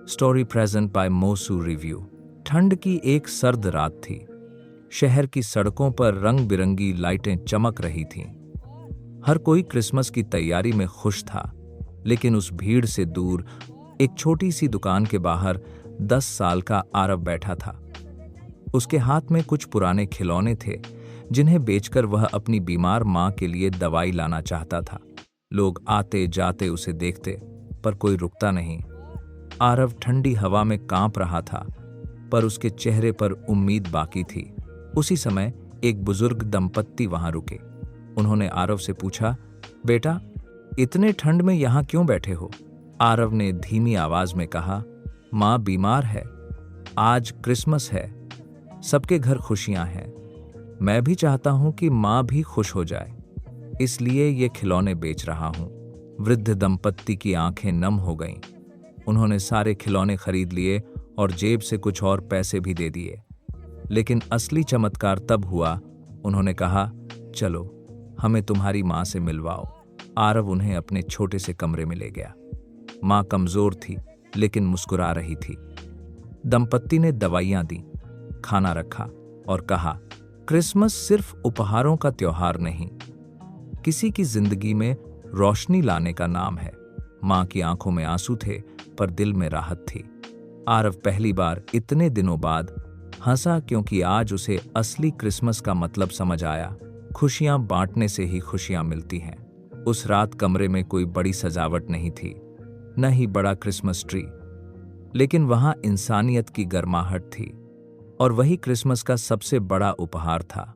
Story present by मोसू review. ठंड की एक सर्द रात थी। शहर की सड़कों पर रंग बिरंगी लाइटें चमक रही थीं। हर कोई क्रिसमस की तैयारी में खुश था, लेकिन उस भीड़ से दूर एक छोटी सी दुकान के बाहर 10 साल का आरव बैठा था। उसके हाथ में कुछ पुराने खिलौने थे, जिन्हें बेचकर वह अपनी बीमार मां के लिए दवाई लाना चाहता था। लोग आते जाते उसे देखते, पर कोई रुकता नहीं। आरव ठंडी हवा में कांप रहा था, पर उसके चेहरे पर उम्मीद बाकी थी। उसी समय एक बुजुर्ग दंपत्ति वहां रुके। उन्होंने आरव से पूछा, बेटा, इतने ठंड में यहां क्यों बैठे हो? आरव ने धीमी आवाज में कहा, मां बीमार है, आज क्रिसमस है, सबके घर खुशियां हैं। मैं भी चाहता हूं कि मां भी खुश हो जाए, इसलिए ये खिलौने बेच रहा हूं। वृद्ध दंपत्ति की आंखें नम हो गईं। उन्होंने सारे खिलौने खरीद लिए और जेब से कुछ और पैसे भी दे दिए। लेकिन असली चमत्कार तब हुआ। उन्होंने कहा, चलो हमें तुम्हारी मां से मिलवाओ। आरव उन्हें अपने छोटे से कमरे में ले गया। मां कमजोर थी, लेकिन मुस्कुरा रही थी। दंपत्ति ने दवाइयां दी, खाना रखा और कहा, क्रिसमस सिर्फ उपहारों का त्योहार नहीं, किसी की जिंदगी में रोशनी लाने का नाम है। मां की आंखों में आंसू थे, पर दिल में राहत थी। आरव पहली बार इतने दिनों बाद हंसा, क्योंकि आज उसे असली क्रिसमस का मतलब समझ आया। खुशियां बांटने से ही खुशियां मिलती हैं। उस रात कमरे में कोई बड़ी सजावट नहीं थी, न ही बड़ा क्रिसमस ट्री, लेकिन वहां इंसानियत की गर्माहट थी, और वही क्रिसमस का सबसे बड़ा उपहार था।